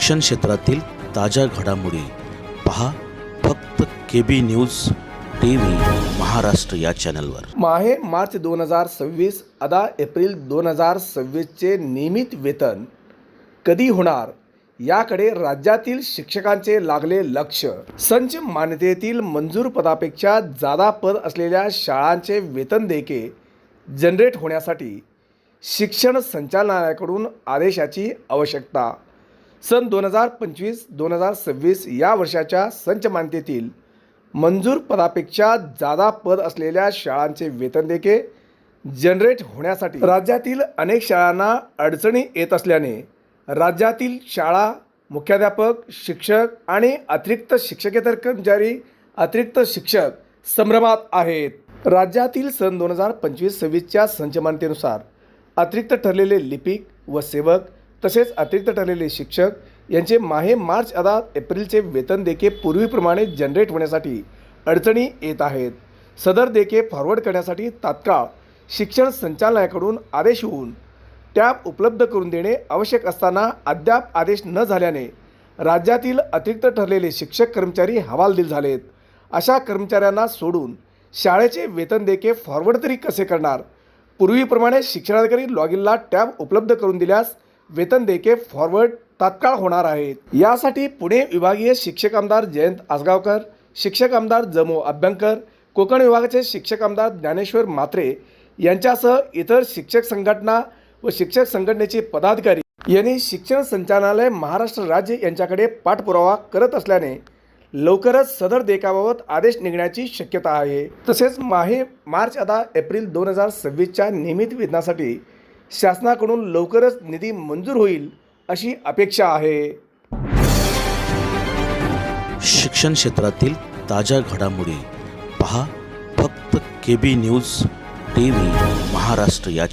शिक्षण क्षेत्रातील ताज्या घडामोडी पहा फक्त KB न्यूज TV महाराष्ट्र या चॅनलवर। माहे मार्च 2026 अदा एप्रिल 2026 चे नियमित वेतन कधी होणार याकडे राज्यातील शिक्षकांचे लागले लक्ष। संच मान्यतेतील मंजूर पदापेक्षा जादा पद असलेल्या शाळांचे वेतन देयके जनरेट होण्यासाठी शिक्षण संचालनालयाकडून आदेशाची आवश्यकता। सन 2025-2026 या वर्षाच्या संच मान्यतेतील मंजूर पदापेक्षा जादा पद असलेल्या शाळांचे वेतन देयके जनरेट होण्यासाठी राज्यातील अनेक शाळांना अडचणी येत असल्याने राज्यातील शाळा मुख्याध्यापक, शिक्षक आणि अतिरिक्त शिक्षकेतर कर्मचारी, अतिरिक्त शिक्षक संभ्रमात आहेत। राज्यातील सन 2025-26च्या संच मान्यतेनुसार अतिरिक्त ठरलेले लिपिक व सेवक तसेच अतिरिक्त ठरलेले शिक्षक यांचे माहे मार्च अदा एप्रिलचे वेतन देयके पूर्वीप्रमाणे जनरेट होण्यासाठी अडचणी येत आहेत। सदर देयके फॉरवर्ड करण्यासाठी तात्काळ शिक्षण संचालनालयाकडून आदेश होऊन टॅब उपलब्ध करून देणे आवश्यक असताना अद्याप आदेश न झाल्याने राज्यातील अतिरिक्त ठरलेले शिक्षक कर्मचारी हवालदिल झालेत। अशा कर्मचाऱ्यांना सोडून शाळेचे वेतन देयके फॉरवर्ड तरी कसे करणार? पूर्वीप्रमाणे शिक्षणाधिकारी लॉगिनला टॅब उपलब्ध करून दिल्यास वेतन देयके फॉरवर्ड तात्काळ होणार आहेत। यासाठी पुणे विभागीय शिक्षक आमदार जयंत आसगावकर, शिक्षक आमदार जमो अभ्यंकर, कोकण विभागाचे शिक्षक आमदार ज्ञानेश्वर म्हात्रे यांच्यासह इतर शिक्षक संघटना व शिक्षक संघटनेचे पदाधिकारी यांनी शिक्षण संचालनालय महाराष्ट्र राज्य यांच्याकडे पाठपुरावा करत असल्याने लवकरच सदर देयकाबाबत आदेश निघण्याची शक्यता आहे। तसेच माहे मार्च अदा एप्रिल 2026च्या नियमित वेतनासाठी शासनाकडून लवकरच निधी मंजूर होईल अशी अपेक्षा आहे। शिक्षण क्षेत्रातील ताज्या घडामोडी पहा फक्त KB न्यूज TV महाराष्ट्र या